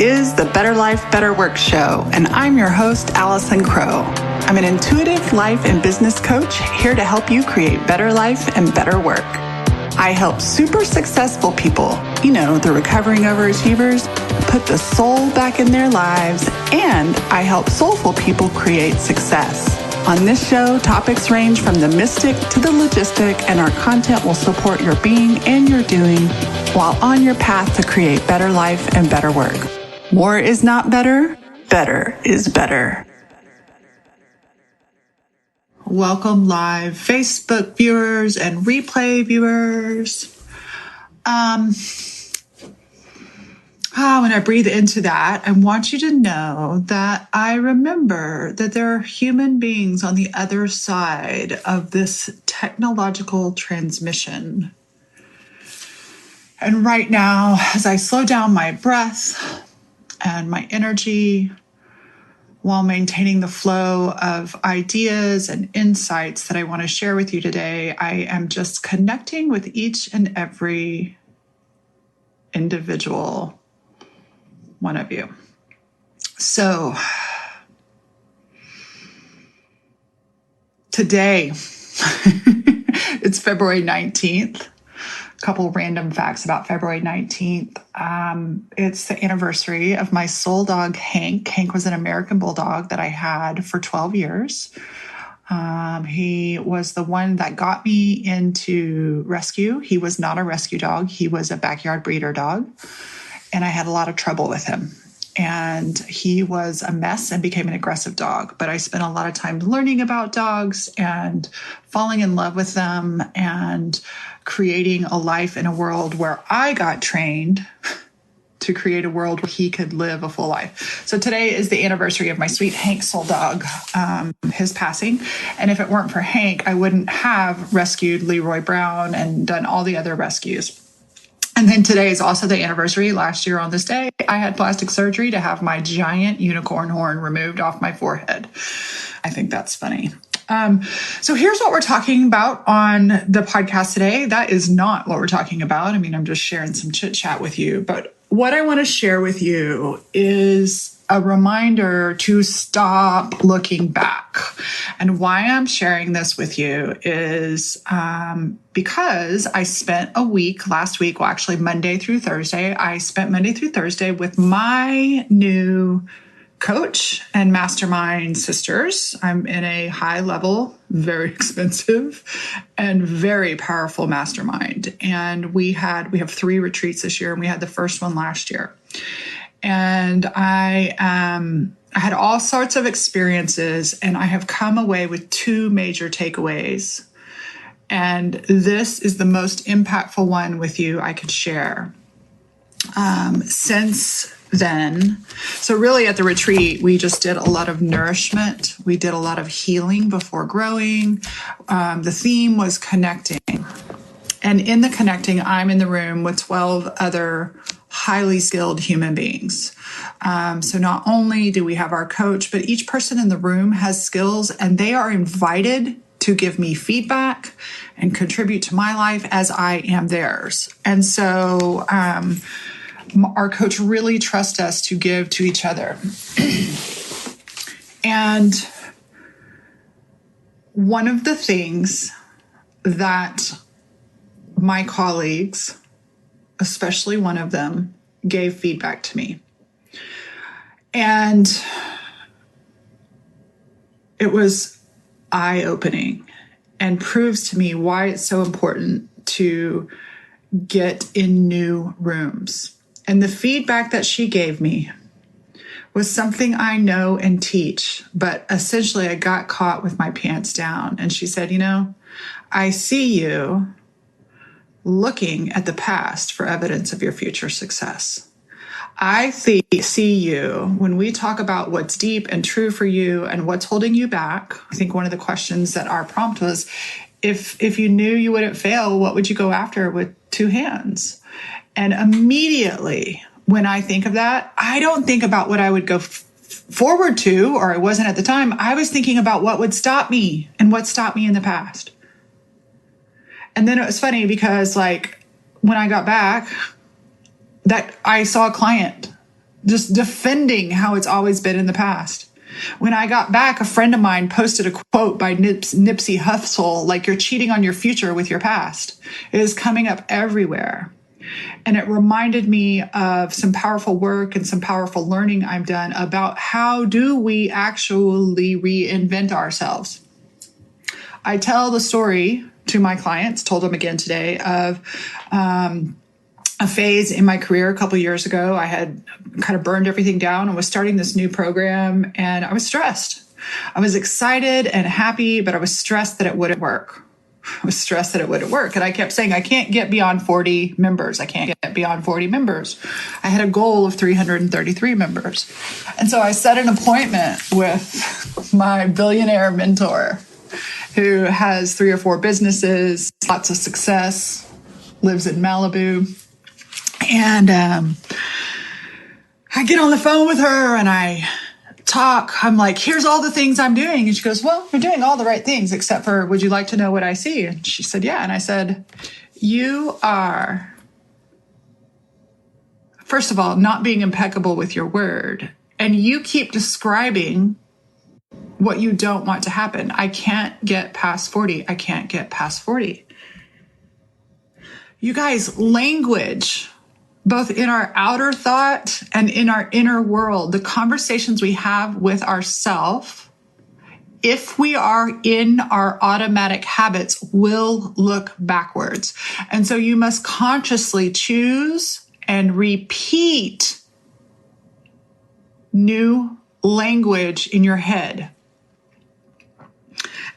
is the Better Life, Better Work show, and I'm your host, Allison Crow. I'm an intuitive life and business coach here to help you create better life and better work. I help super successful people, the recovering overachievers, put the soul back in their lives, and I help soulful people create success. On this show, topics range from the mystic to the logistic, and our content will support your being and your doing while on your path to create better life and better work. More is not better. Better is better. Welcome live Facebook viewers and replay viewers. When I breathe into that, I want you to know that I remember that there are human beings on the other side of this technological transmission. And right now, as I slow down my breath and my energy while maintaining the flow of ideas and insights that I want to share with you today, I am just connecting with each and every individual one of you. So today, it's February 19th. A couple random facts about February 19th. It's the anniversary of my soul dog, Hank. Hank was an American bulldog that I had for 12 years. He was the one that got me into rescue. He was not a rescue dog. He was a backyard breeder dog. And I had a lot of trouble with him. And he was a mess and became an aggressive dog. But I spent a lot of time learning about dogs and falling in love with them and creating a life in a world where I got trained to create a world where he could live a full life. So today is the anniversary of my sweet Hank soul dog, his passing. And if it weren't for Hank, I wouldn't have rescued Leroy Brown and done all the other rescues. And then today is also the anniversary. Last year on this day, I had plastic surgery to have my giant unicorn horn removed off my forehead. I think that's funny. So here's what we're talking about on the podcast today. That is not what we're talking about. I mean, I'm just sharing some chit chat with you. But what I want to share with you is a reminder to stop looking back. And why I'm sharing this with you is because I spent a week last week, well, actually Monday through Thursday, I spent Monday through Thursday with my new coach and mastermind sisters. I'm in a high level, very expensive and very powerful mastermind. And we have 3 retreats this year, and we had the first one last year. And I had all sorts of experiences, and I have come away with 2 major takeaways. And this is the most impactful one with you I could share. Since then, so really at the retreat, we just did a lot of nourishment. We did a lot of healing before growing. The theme was connecting. And in the connecting, I'm in the room with 12 other highly skilled human beings. So not only do we have our coach, but each person in the room has skills, and they are invited to give me feedback and contribute to my life as I am theirs. And so our coach really trusts us to give to each other. And one of the things that my colleagues, especially one of them, gave feedback to me. And it was eye-opening and proves to me why it's so important to get in new rooms. And the feedback that she gave me was something I know and teach, but essentially I got caught with my pants down. And she said, I see you looking at the past for evidence of your future success. I see you when we talk about what's deep and true for you and what's holding you back. I think one of the questions that our prompt was, if you knew you wouldn't fail, what would you go after with 2 hands? And immediately when I think of that, I don't think about what I would go forward to, or I wasn't at the time. I was thinking about what would stop me and what stopped me in the past. And then it was funny because when I got back, that I saw a client just defending how it's always been in the past. When I got back, a friend of mine posted a quote by Nipsey Hussle, like, you're cheating on your future with your past. It is coming up everywhere. And it reminded me of some powerful work and some powerful learning I've done about how do we actually reinvent ourselves. I tell the story to my clients, told them again today, of a phase in my career a couple of years ago. I had kind of burned everything down and was starting this new program, and I was stressed. I was excited and happy, but I was stressed that it wouldn't work. And I kept saying, I can't get beyond 40 members. I can't get beyond 40 members. I had a goal of 333 members. And so I set an appointment with my billionaire mentor who has 3 or 4 businesses, lots of success, lives in Malibu. And I get on the phone with her and I talk. I'm like, here's all the things I'm doing. And she goes, well, you're doing all the right things, except for, would you like to know what I see? And she said, yeah. And I said, you are, first of all, not being impeccable with your word. And you keep describing what you don't want to happen. I can't get past 40. I can't get past 40. You guys, language, both in our outer thought and in our inner world, the conversations we have with ourselves, if we are in our automatic habits, will look backwards. And so you must consciously choose and repeat new language in your head.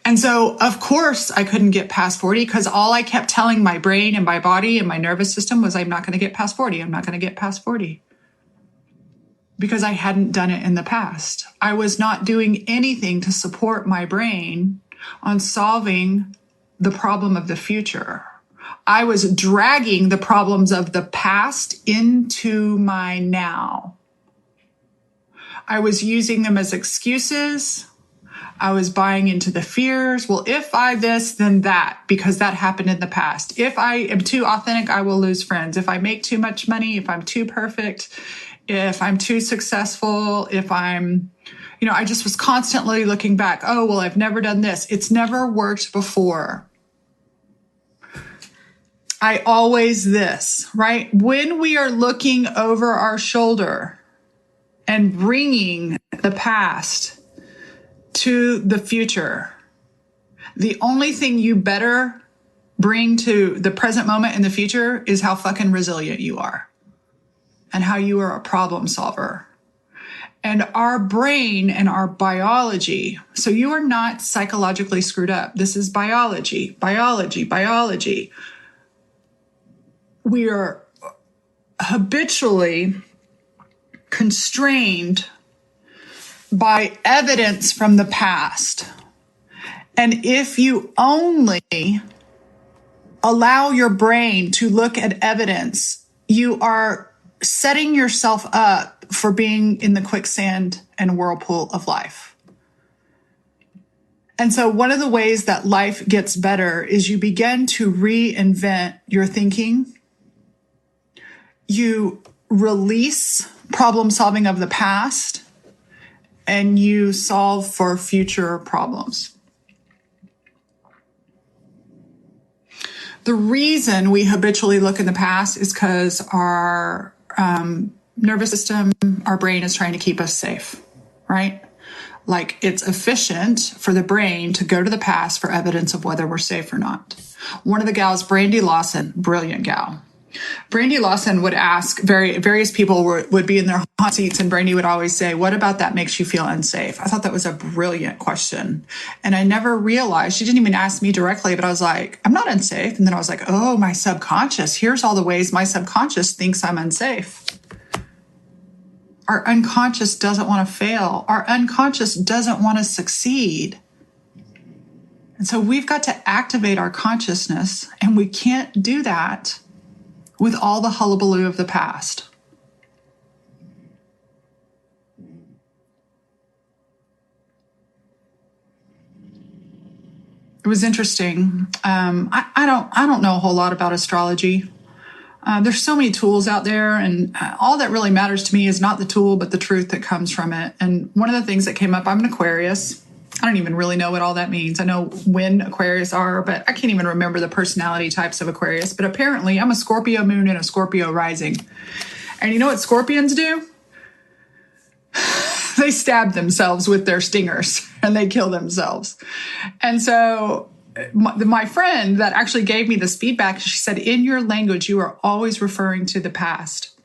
And so, of course, I couldn't get past 40 because all I kept telling my brain and my body and my nervous system was, I'm not going to get past 40. I'm not going to get past 40. Because I hadn't done it in the past. I was not doing anything to support my brain on solving the problem of the future. I was dragging the problems of the past into my now. I was using them as excuses. I was buying into the fears. Well, if I this, then that, because that happened in the past. If I am too authentic, I will lose friends. If I make too much money, if I'm too perfect, if I'm too successful, if I'm, I just was constantly looking back. Oh, well, I've never done this. It's never worked before. I always this, right? When we are looking over our shoulder and bringing the past to the future, the only thing you better bring to the present moment in the future is how fucking resilient you are and how you are a problem solver. And our brain and our biology, so you are not psychologically screwed up. This is biology. We are habitually constrained by evidence from the past. And if you only allow your brain to look at evidence, you are setting yourself up for being in the quicksand and whirlpool of life. And so one of the ways that life gets better is you begin to reinvent your thinking. You release problem solving of the past, and you solve for future problems. The reason we habitually look in the past is because our nervous system, our brain is trying to keep us safe, right? Like, it's efficient for the brain to go to the past for evidence of whether we're safe or not. One of the gals, Brandy Lawson, brilliant gal. Brandy Lawson would ask, various people would be in their hot seats, and Brandy would always say, what about that makes you feel unsafe? I thought that was a brilliant question. And I never realized, she didn't even ask me directly, but I was like, I'm not unsafe. And then I was like, oh, my subconscious, here's all the ways my subconscious thinks I'm unsafe. Our unconscious doesn't want to fail. Our unconscious doesn't want to succeed. And so we've got to activate our consciousness, and we can't do that with all the hullabaloo of the past. It was interesting. I don't know a whole lot about astrology. There's so many tools out there, and all that really matters to me is not the tool, but the truth that comes from it. And one of the things that came up, I'm an Aquarius. I don't even really know what all that means. I know when Aquarius are, but I can't even remember the personality types of Aquarius. But apparently I'm a Scorpio moon and a Scorpio rising. And you know what scorpions do? They stab themselves with their stingers and they kill themselves. And so my friend that actually gave me this feedback, she said, in your language, you are always referring to the past,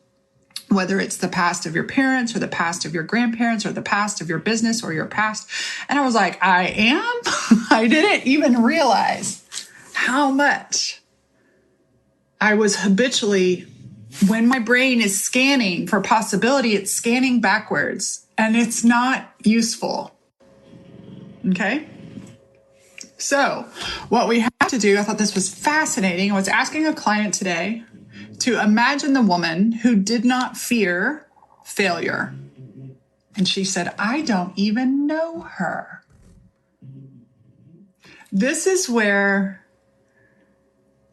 whether it's the past of your parents or the past of your grandparents or the past of your business or your past. And I was like, I am? I didn't even realize how much I was habitually, when my brain is scanning for possibility, it's scanning backwards and it's not useful. Okay? So what we have to do, I thought this was fascinating. I was asking a client today to imagine the woman who did not fear failure. And she said, I don't even know her. This is where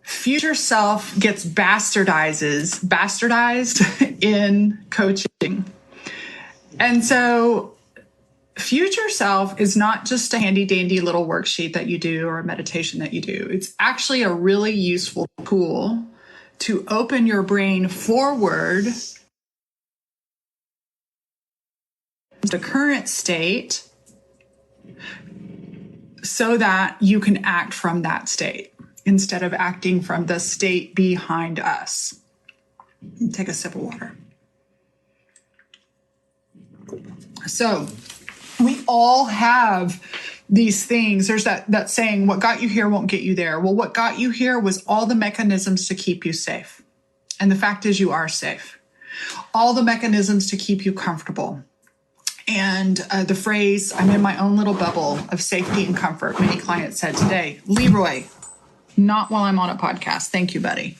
future self gets bastardized in coaching. And so future self is not just a handy dandy little worksheet that you do or a meditation that you do. It's actually a really useful tool to open your brain forward to the current state so that you can act from that state instead of acting from the state behind us. Take a sip of water. So we all have these things. There's that saying, what got you here won't get you there. Well, what got you here was all the mechanisms to keep you safe. And the fact is you are safe. All the mechanisms to keep you comfortable. And the phrase, I'm in my own little bubble of safety and comfort, many clients said today, Leroy, not while I'm on a podcast. Thank you, buddy.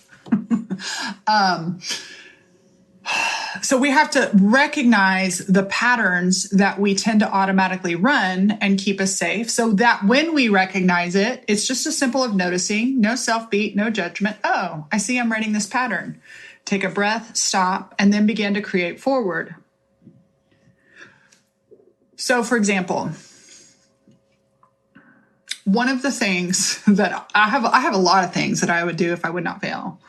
So we have to recognize the patterns that we tend to automatically run and keep us safe so that when we recognize it, it's just as simple of noticing, no self-beat, no judgment. Oh, I see I'm running this pattern. Take a breath, stop, and then begin to create forward. So for example, one of the things that I have a lot of things that I would do if I would not fail.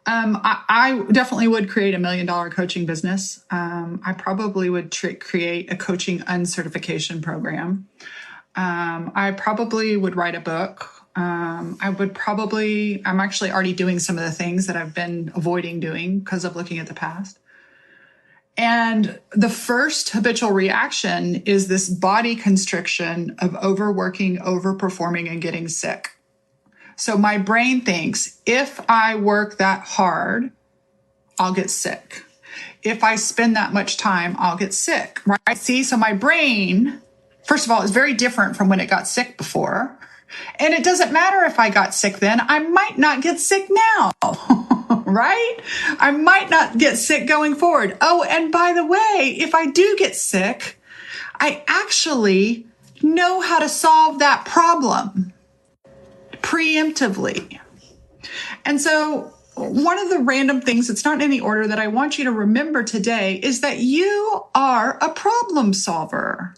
I definitely would create $1 million coaching business. I probably would create a coaching uncertification program. I probably would write a book. I'm actually already doing some of the things that I've been avoiding doing because of looking at the past. And the first habitual reaction is this body constriction of overworking, overperforming, and getting sick. So my brain thinks, if I work that hard, I'll get sick. If I spend that much time, I'll get sick, right? See, so my brain, first of all, is very different from when it got sick before. And it doesn't matter if I got sick then, I might not get sick now, right? I might not get sick going forward. Oh, and by the way, if I do get sick, I actually know how to solve that problem preemptively. And so one of the random things, it's not in any order, that I want you to remember today is that you are a problem solver.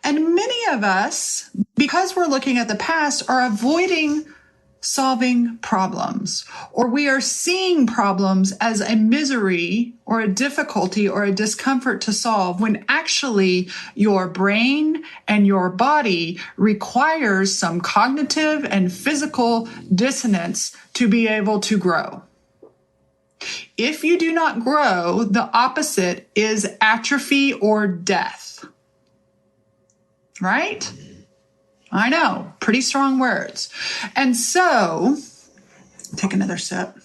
And many of us, because we're looking at the past, are avoiding solving problems, or we are seeing problems as a misery or a difficulty or a discomfort to solve, when actually your brain and your body requires some cognitive and physical dissonance to be able to grow. If you do not grow, the opposite is atrophy or death. Right? I know, pretty strong words. And so, take another sip.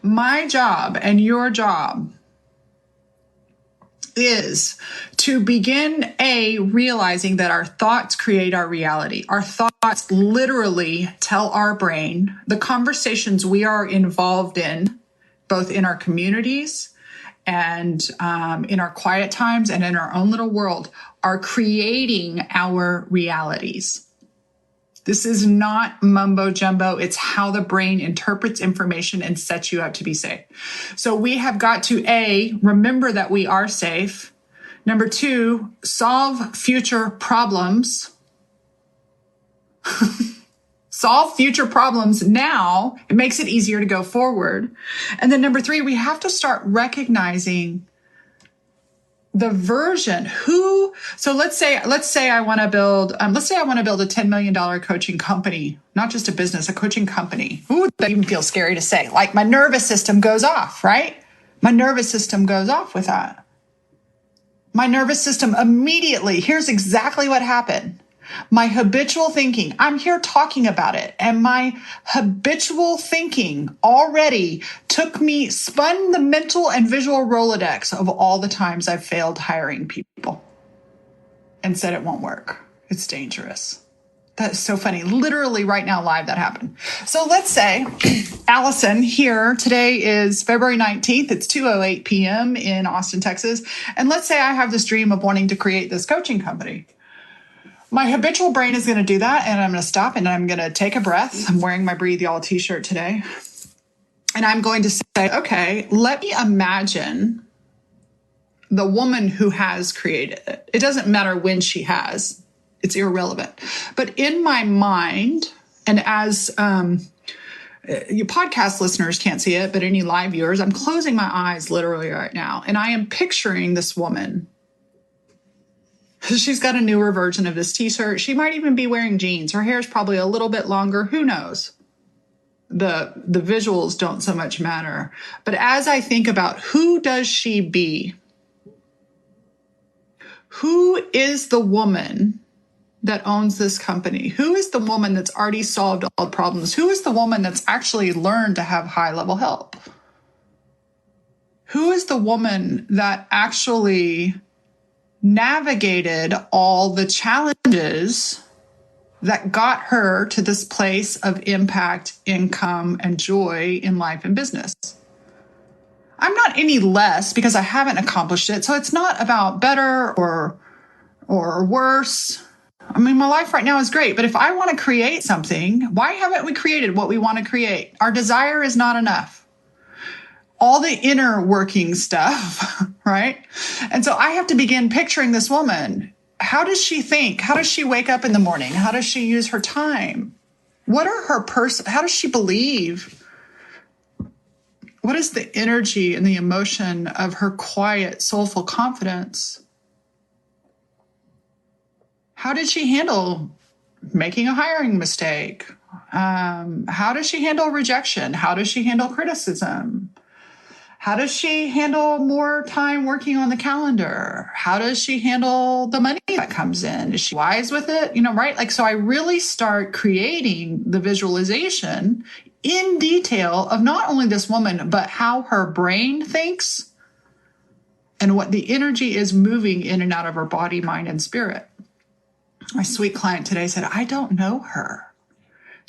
My job and your job is to begin realizing that our thoughts create our reality. Our thoughts literally tell our brain the conversations we are involved in, both in our communities and in our quiet times and in our own little world, are creating our realities. This is not mumbo jumbo. It's how the brain interprets information and sets you up to be safe. So we have got to remember that we are safe. Number 2, solve future problems. Solve future problems now. It makes it easier to go forward. And then number 3, we have to start recognizing the version so let's say I want to build a $10 million coaching company, not just a business, a coaching company. Ooh, that even feels scary to say. Like my nervous system goes off, right? My nervous system goes off with that. My nervous system immediately, here's exactly what happened. My habitual thinking, I'm here talking about it, and my habitual thinking already spun the mental and visual Rolodex of all the times I've failed hiring people and said it won't work. It's dangerous. That's so funny. Literally right now, live, that happened. So let's say, Allison here, today is February 19th. It's 2:08 p.m. in Austin, Texas. And let's say I have this dream of wanting to create this coaching company. My habitual brain is going to do that, and I'm going to stop and I'm going to take a breath. I'm wearing my Breathe Y'all t-shirt today. And I'm going to say, okay, let me imagine the woman who has created it. It doesn't matter when she has. It's irrelevant. But in my mind, and as you podcast listeners can't see it, but any live viewers, I'm closing my eyes literally right now, and I am picturing this woman. She's got a newer version of this t-shirt. She might even be wearing jeans. Her hair is probably a little bit longer. Who knows? The visuals don't so much matter. But as I think about who does she be? Who is the woman that owns this company? Who is the woman that's already solved all the problems? Who is the woman that's actually learned to have high-level help? Who is the woman that actually navigated all the challenges that got her to this place of impact, income, and joy in life and business? I'm not any less because I haven't accomplished it. So it's not about better or worse. I mean, my life right now is great, but if I want to create something, why haven't we created what we want to create? Our desire is not enough. All the inner working stuff, right? And so I have to begin picturing this woman. How does she think? How does she wake up in the morning? How does she use her time? What are her how does she believe? What is the energy and the emotion of her quiet, soulful confidence? How did she handle making a hiring mistake? How does she handle rejection? How does she handle criticism? How does she handle more time working on the calendar? How does she handle the money that comes in? Is she wise with it? Right? Like, so I really start creating the visualization in detail of not only this woman, but how her brain thinks and what the energy is moving in and out of her body, mind, and spirit. My sweet client today said, I don't know her.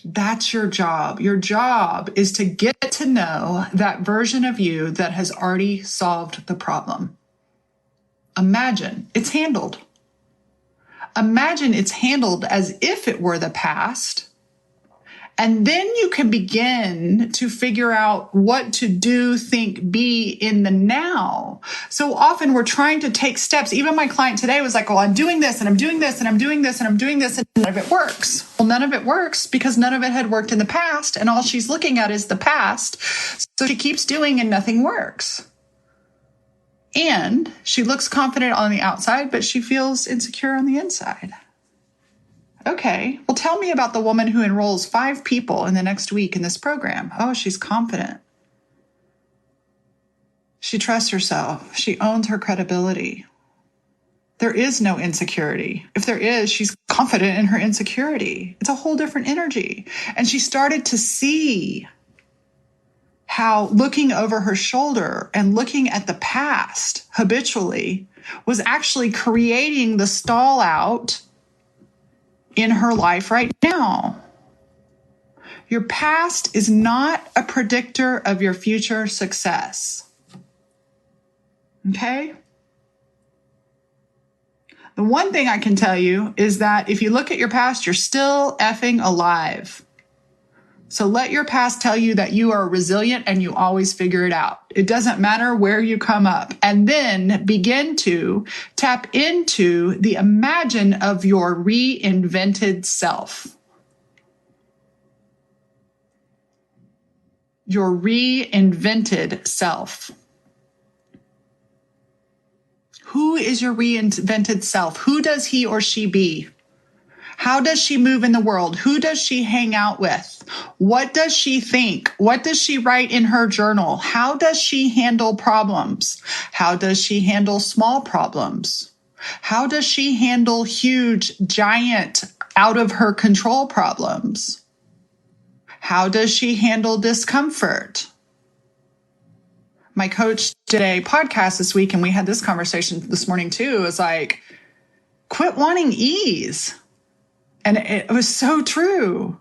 That's your job. Your job is to get to know that version of you that has already solved the problem. Imagine it's handled. Imagine it's handled as if it were the past. And then you can begin to figure out what to do, think, be in the now. So often we're trying to take steps. Even my client today was like, well, I'm doing this and I'm doing this and I'm doing this and I'm doing this, and none of it works. Well, none of it works because none of it had worked in the past. And all she's looking at is the past. So she keeps doing and nothing works. And she looks confident on the outside, but she feels insecure on the inside. Okay, well, tell me about the woman who enrolls 5 people in the next week in this program. Oh, she's confident. She trusts herself. She owns her credibility. There is no insecurity. If there is, she's confident in her insecurity. It's a whole different energy. And she started to see how looking over her shoulder and looking at the past habitually was actually creating the stall out in her life right now. Your past is not a predictor of your future success. Okay? The one thing I can tell you is that if you look at your past, you're still effing alive. So let your past tell you that you are resilient and you always figure it out. It doesn't matter where you come up. And then begin to tap into the imagine of your reinvented self. Your reinvented self. Who is your reinvented self? Who does he or she be? How does she move in the world? Who does she hang out with? What does she think? What does she write in her journal? How does she handle problems? How does she handle small problems? How does she handle huge, giant, out of her control problems? How does she handle discomfort? My coach did a podcast this week, and we had this conversation this morning too. It was like, quit wanting ease. And it was so true.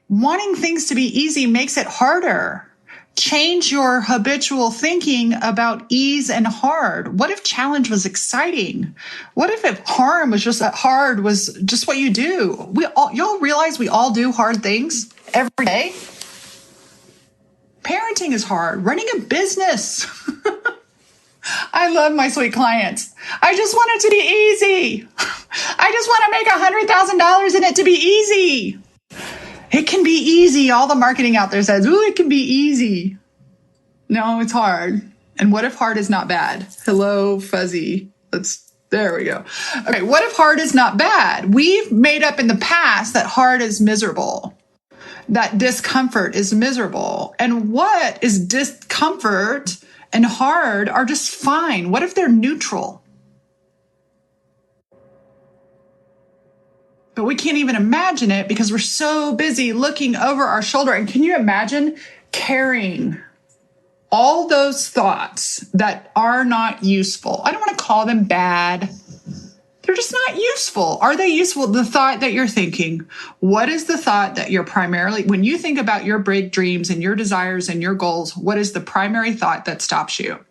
Wanting things to be easy makes it harder. Change your habitual thinking about ease and hard. What if challenge was exciting? What if harm was just hard was just what you do? You'll realize we all do hard things every day. Parenting is hard. Running a business. I love my sweet clients. I just want it to be easy. I just want to make $100,000 in it to be easy. It can be easy. All the marketing out there says, ooh, it can be easy. No, it's hard. And what if hard is not bad? Hello, fuzzy. There we go. Okay, what if hard is not bad? We've made up in the past that hard is miserable, that discomfort is miserable. And what is discomfort and hard are just fine? What if they're neutral? But we can't even imagine it because we're so busy looking over our shoulder. And can you imagine carrying all those thoughts that are not useful? I don't want to call them bad. They're just not useful. Are they useful? The thought that you're thinking, what is the thought that you're primarily, when you think about your big dreams and your desires and your goals, what is the primary thought that stops you?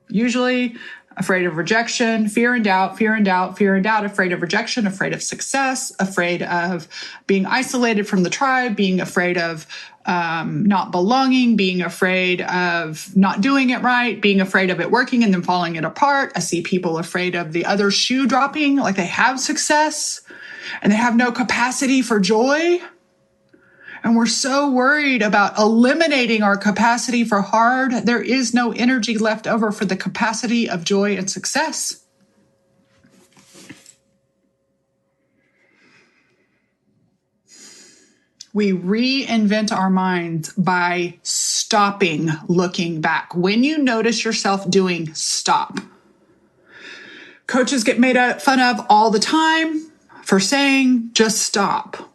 Usually afraid of rejection, fear and doubt, fear and doubt, fear and doubt, afraid of rejection, afraid of success, afraid of being isolated from the tribe, being afraid of not belonging, being afraid of not doing it right, being afraid of it working and then falling it apart. I see people afraid of the other shoe dropping, like they have success and they have no capacity for joy. And we're so worried about eliminating our capacity for hard. There is no energy left over for the capacity of joy and success. We reinvent our minds by stopping looking back. When you notice yourself doing, stop. Coaches get made fun of all the time for saying, just stop.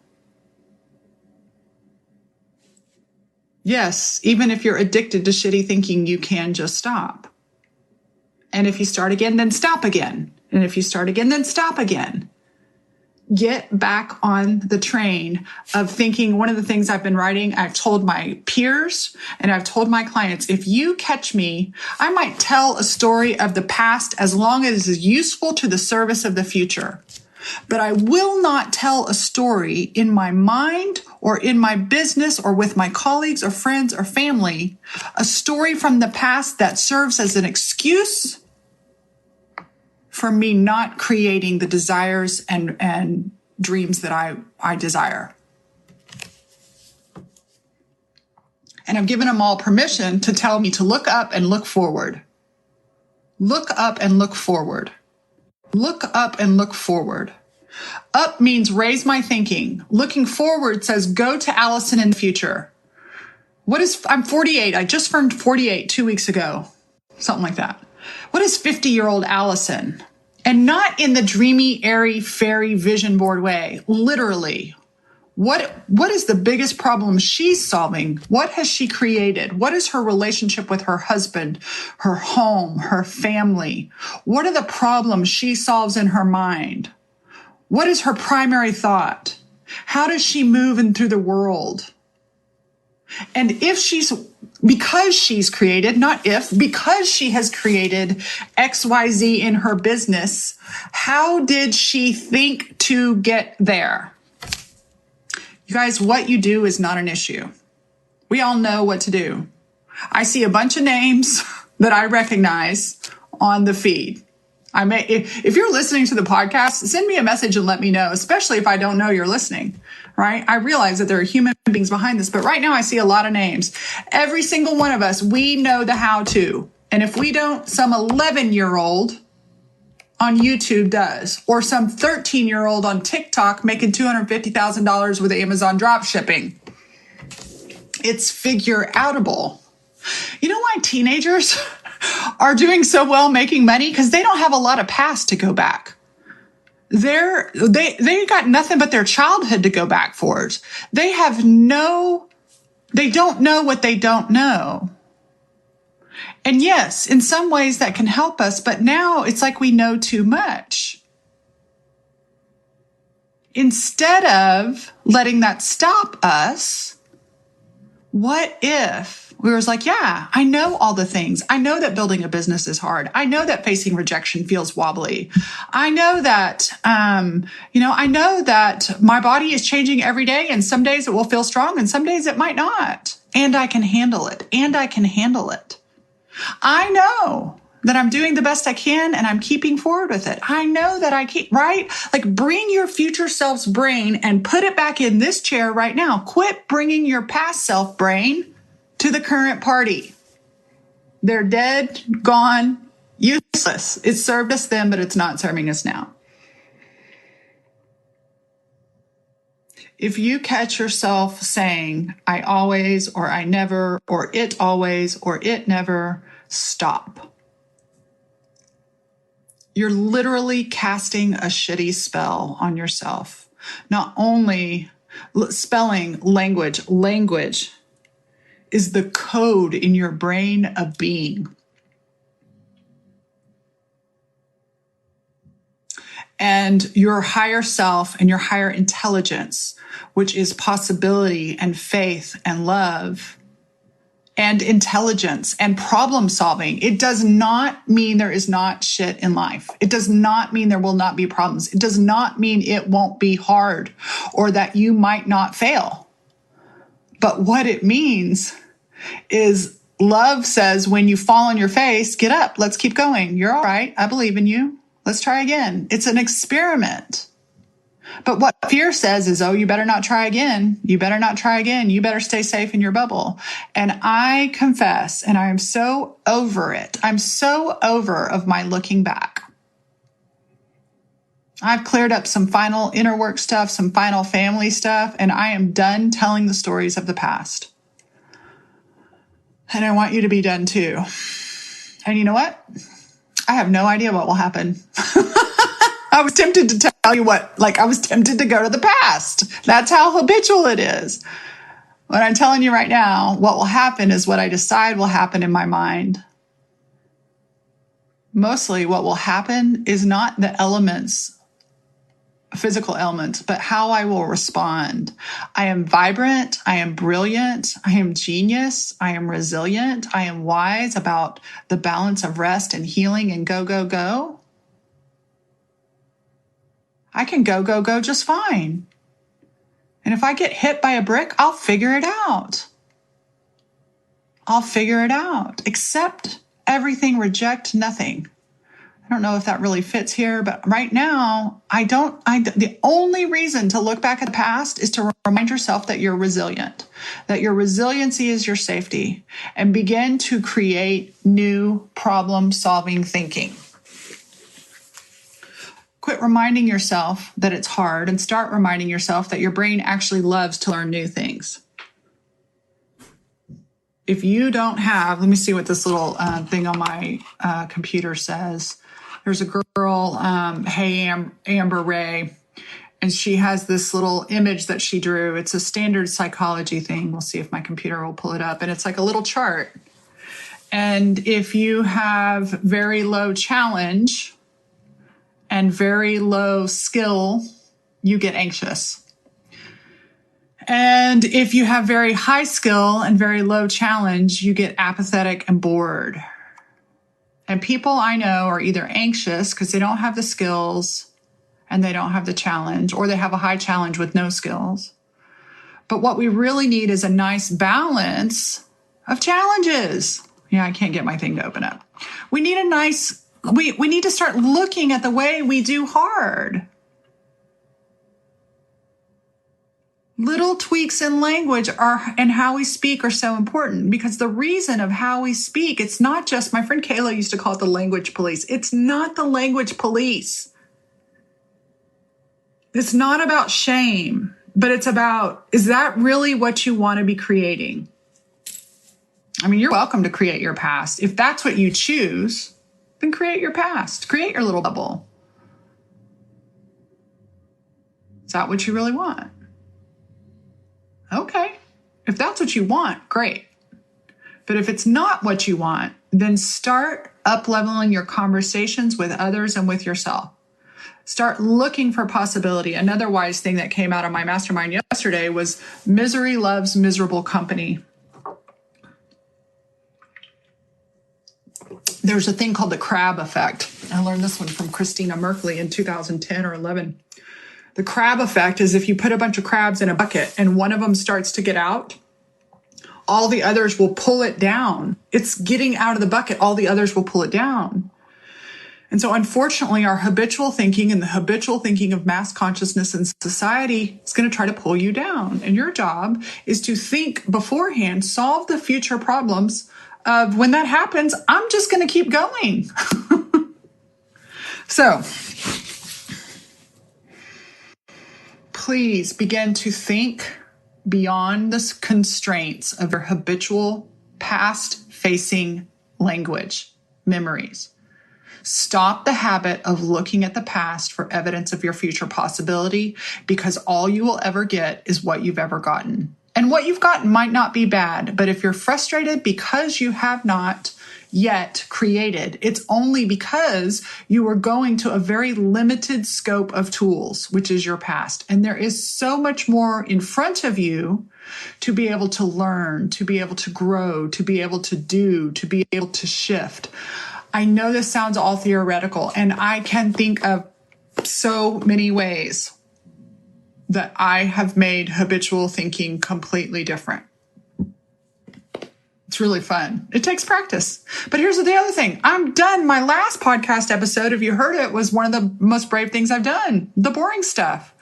Yes, even if you're addicted to shitty thinking, you can just stop. And if you start again, then stop again. And if you start again, then stop again. Get back on the train of thinking. One of the things I've been writing, I've told my peers and I've told my clients, if you catch me, I might tell a story of the past as long as it is useful to the service of the future. But I will not tell a story in my mind or in my business or with my colleagues or friends or family, a story from the past that serves as an excuse for me not creating the desires and dreams that I desire. And I've given them all permission to tell me to look up and look forward. Look up and look forward. Look up and look forward. Up means raise my thinking. Looking forward says go to Allison in the future. I'm 48. I just turned 48 2 weeks ago. Something like that. What is 50-year-old Allison? And not in the dreamy, airy, fairy vision board way. Literally. What is the biggest problem she's solving? What has she created? What is her relationship with her husband, her home, her family? What are the problems she solves in her mind? What is her primary thought? How does she move in through the world? And because she's created, not if, because she has created XYZ in her business, how did she think to get there? You guys, what you do is not an issue. We all know what to do. I see a bunch of names that I recognize on the feed. If you're listening to the podcast, send me a message and let me know, especially if I don't know you're listening, right? I realize that there are human beings behind this, but right now I see a lot of names. Every single one of us, we know the how to. And if we don't, some 11-year-old on YouTube does, or some 13-year-old on TikTok making $250,000 with Amazon drop shipping. It's figure outable. You know why teenagers are doing so well making money? Because they don't have a lot of past to go back. They got nothing but their childhood to go back for. They don't know what they don't know. And yes, in some ways that can help us, but now it's like we know too much. Instead of letting that stop us, what if we were like, yeah, I know all the things. I know that building a business is hard. I know that facing rejection feels wobbly. I know that, I know that my body is changing every day, and some days it will feel strong and some days it might not. And I can handle it. I know that I'm doing the best I can and I'm keeping forward with it. I know that I keep, right? Like, bring your future self's brain and put it back in this chair right now. Quit bringing your past self brain to the current party. They're dead, gone, useless. It served us then, but it's not serving us now. If you catch yourself saying, I always, or I never, or it always, or it never, stop. You're literally casting a shitty spell on yourself. Not only spelling language is the code in your brain of being. And your higher self and your higher intelligence, which is possibility and faith and love and intelligence and problem solving. It does not mean there is not shit in life. It does not mean there will not be problems. It does not mean it won't be hard or that you might not fail. But what it means is love says, when you fall on your face, get up. Let's keep going. You're all right. I believe in you. Let's try again. It's an experiment. But what fear says is, oh, you better not try again. You better not try again. You better stay safe in your bubble. And I confess, and I am so over it. I'm so over of my looking back. I've cleared up some final inner work stuff, some final family stuff, and I am done telling the stories of the past. And I want you to be done too. And you know what? I have no idea what will happen. I was tempted to tell you I was tempted to go to the past. That's how habitual it is. What I'm telling you right now, what will happen is what I decide will happen in my mind. Mostly what will happen is not the physical elements, but how I will respond. I am vibrant. I am brilliant. I am genius. I am resilient. I am wise about the balance of rest and healing and go, go, go. I can go just fine. And if I get hit by a brick, I'll figure it out. Accept everything, reject nothing. I don't know if that really fits here, but right now, the only reason to look back at the past is to remind yourself that you're resilient, that your resiliency is your safety, and begin to create new problem-solving thinking. Quit reminding yourself that it's hard and start reminding yourself that your brain actually loves to learn new things. If you don't have, let me see what this little thing on my computer says. There's a girl, Hey Amber Ray, and she has this little image that she drew. It's a standard psychology thing. We'll see if my computer will pull it up. And it's like a little chart. And if you have very low challenge and very low skill, you get anxious. And if you have very high skill and very low challenge, you get apathetic and bored. And people I know are either anxious because they don't have the skills and they don't have the challenge, or they have a high challenge with no skills. But what we really need is a nice balance of challenges. Yeah, I can't get my thing to open up. We need we need to start looking at the way we do hard. Little tweaks in language and how we speak are so important, because the reason of how we speak, it's not just, my friend Kayla used to call it the language police. It's not the language police. It's not about shame, but it's about, is that really what you want to be creating? I mean, you're welcome to create your past. If that's what you choose, then create your past. Create your little bubble. Is that what you really want? Okay. If that's what you want, great. But if it's not what you want, then start up-leveling your conversations with others and with yourself. Start looking for possibility. Another wise thing that came out of my mastermind yesterday was misery loves miserable company. There's a thing called the crab effect. I learned this one from Christina Merkley in 2010 or 11. The crab effect is if you put a bunch of crabs in a bucket and one of them starts to get out, all the others will pull it down. It's getting out of the bucket. All the others will pull it down. And so unfortunately, our habitual thinking and the habitual thinking of mass consciousness and society is going to try to pull you down. And your job is to think beforehand, solve the future problems of when that happens, I'm just going to keep going. So please begin to think beyond the constraints of your habitual past-facing language, memories. Stop the habit of looking at the past for evidence of your future possibility, because all you will ever get is what you've ever gotten. And what you've gotten might not be bad, but if you're frustrated because you have not yet created, it's only because you are going to a very limited scope of tools, which is your past. And there is so much more in front of you to be able to learn, to be able to grow, to be able to do, to be able to shift. I know this sounds all theoretical, and I can think of so many ways that I have made habitual thinking completely different. It's really fun. It takes practice. But here's the other thing. I'm done. My last podcast episode, if you heard it, was one of the most brave things I've done. The boring stuff.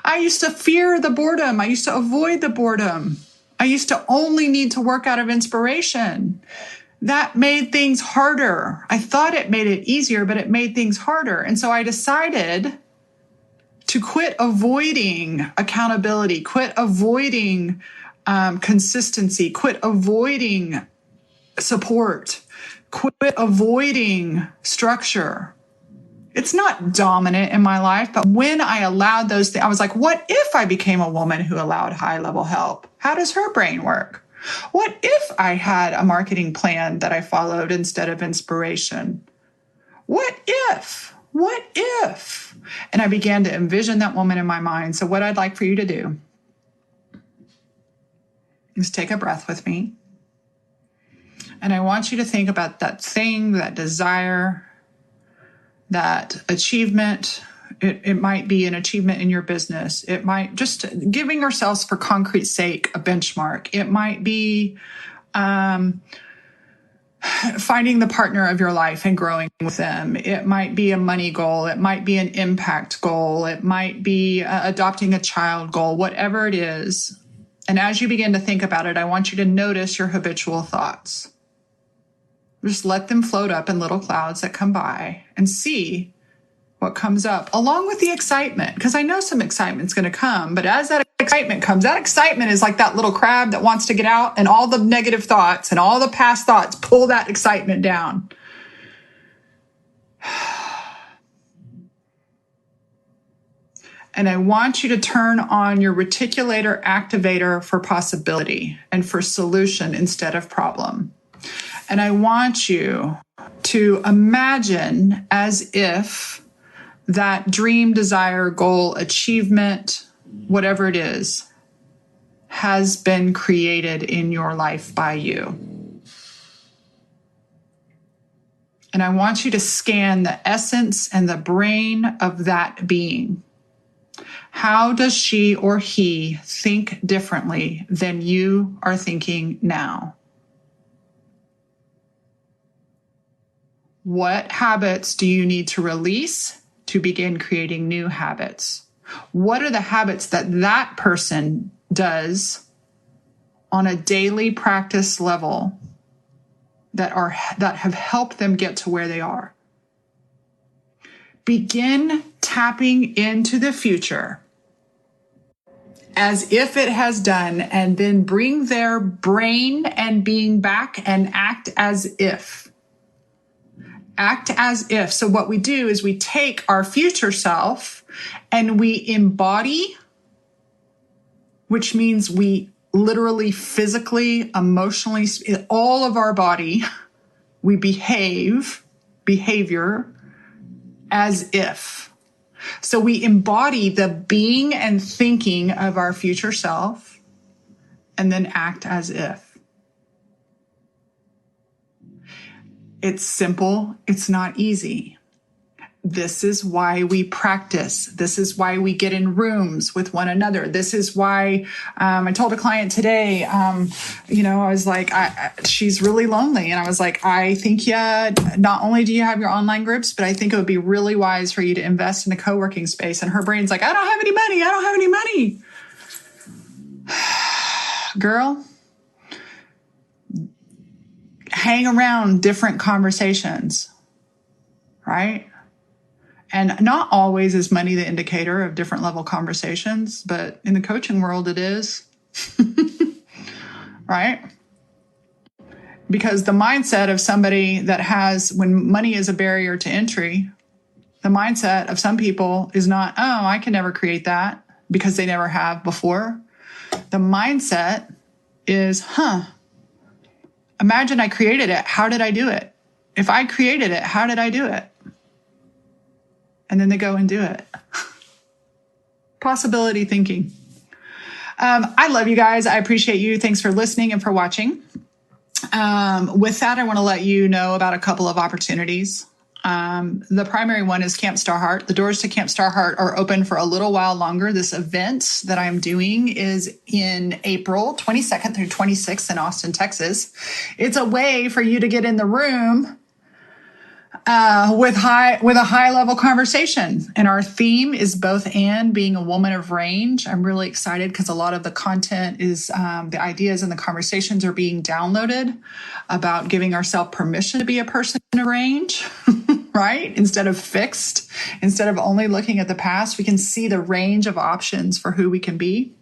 I used to fear the boredom. I used to avoid the boredom. I used to only need to work out of inspiration. That made things harder. I thought it made it easier, but it made things harder. And so I decided to quit avoiding accountability, quit avoiding consistency, quit avoiding support, quit avoiding structure. It's not dominant in my life, but when I allowed those things, I was like, what if I became a woman who allowed high-level help? How does her brain work? What if I had a marketing plan that I followed instead of inspiration? What if? What if? And I began to envision that woman in my mind. So what I'd like for you to do is take a breath with me. And I want you to think about that thing, that desire, that achievement. It might be an achievement in your business. It might just giving ourselves for concrete sake a benchmark. It might be finding the partner of your life and growing with them. It might be a money goal. It might be an impact goal. It might be adopting a child goal, whatever it is. And as you begin to think about it, I want you to notice your habitual thoughts. Just let them float up in little clouds that come by and see what comes up, along with the excitement, because I know some excitement's going to come. But as that excitement comes, that excitement is like that little crab that wants to get out, and all the negative thoughts and all the past thoughts pull that excitement down. And I want you to turn on your reticulator activator for possibility and for solution instead of problem. And I want you to imagine as if that dream, desire, goal, achievement, whatever it is, has been created in your life by you. And I want you to scan the essence and the brain of that being. How does she or he think differently than you are thinking now? What habits do you need to release to begin creating new habits? What are the habits that that person does on a daily practice level that have helped them get to where they are? Begin tapping into the future as if it has done, and then bring their brain and being back and act as if. Act as if. So what we do is we take our future self and we embody, which means we literally, physically, emotionally, all of our body, we behavior as if. So we embody the being and thinking of our future self and then act as if. It's simple. It's not easy. This is why we practice. This is why we get in rooms with one another. This is why I told a client today, I was like, she's really lonely. And I was like, I think, not only do you have your online groups, but I think it would be really wise for you to invest in a co-working space. And her brain's like, I don't have any money. I don't have any money. Girl, hang around different conversations, right? And not always is money the indicator of different level conversations, but in the coaching world, it is. Right? Because the mindset of somebody that has, when money is a barrier to entry, the mindset of some people is not, oh, I can never create that because they never have before. The mindset is, imagine I created it. How did I do it? If I created it, how did I do it? And then they go and do it. Possibility thinking. I love you guys. I appreciate you. Thanks for listening and for watching. With that, I want to let you know about a couple of opportunities. The primary one is Camp Starheart. The doors to Camp Starheart are open for a little while longer. This event that I'm doing is in April 22nd through 26th in Austin, Texas. It's a way for you to get in the room with a high level conversation. And our theme is both and, being a woman of range. I'm really excited because a lot of the content is the ideas and the conversations are being downloaded about giving ourselves permission to be a person of range, right? Instead of fixed, instead of only looking at the past, we can see the range of options for who we can be.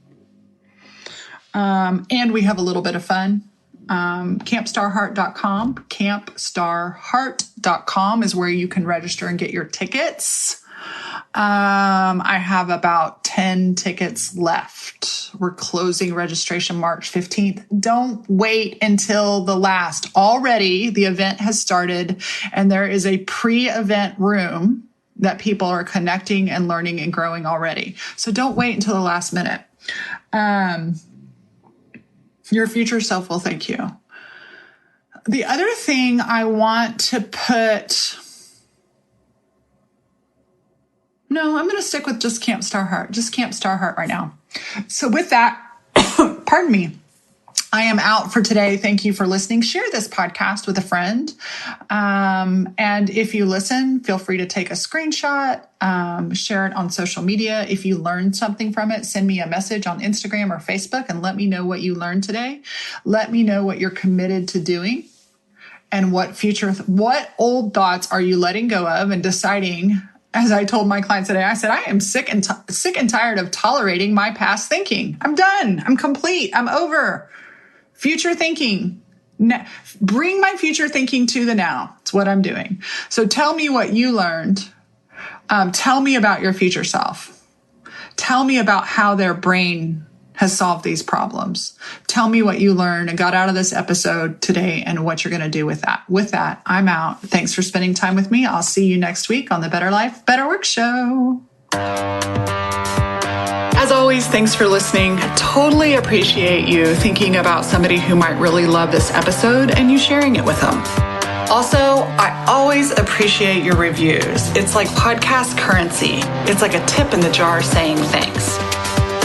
And we have a little bit of fun. Campstarheart.com. Campstarheart.com is where you can register and get your tickets. I have about 10 tickets left. We're closing registration March 15th. Don't wait until the last. Already, the event has started, and there is a pre-event room that people are connecting and learning and growing already. So don't wait until the last minute. Your future self will thank you. The other thing I want to put... No, I'm going to stick with just Camp Starheart. Just Camp Starheart right now. So with that, pardon me, I am out for today. Thank you for listening. Share this podcast with a friend. And if you listen, feel free to take a screenshot, share it on social media. If you learned something from it, send me a message on Instagram or Facebook and let me know what you learned today. Let me know what you're committed to doing and what old thoughts are you letting go of and deciding. As I told my clients today, I said, I am sick and tired of tolerating my past thinking. I'm done. I'm complete. I'm over. Future thinking. Bring my future thinking to the now. It's what I'm doing. So tell me what you learned. Tell me about your future self. Tell me about how their brain has solved these problems. Tell me what you learned and got out of this episode today and what you're going to do with that. With that, I'm out. Thanks for spending time with me. I'll see you next week on the Better Life, Better Work Show. As always, thanks for listening. Totally appreciate you thinking about somebody who might really love this episode and you sharing it with them. Also, I always appreciate your reviews. It's like podcast currency. It's like a tip in the jar saying thanks.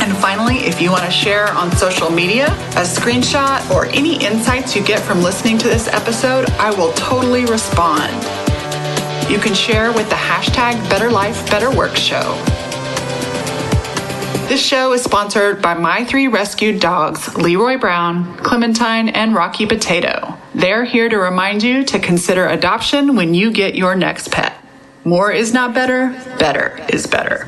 And finally, if you want to share on social media a screenshot or any insights you get from listening to this episode, I will totally respond. You can share with the hashtag Better Life, Better Work Show. This show is sponsored by my 3 rescued dogs, Leroy Brown, Clementine, and Rocky Potato. They're here to remind you to consider adoption when you get your next pet. More is not better, better is better.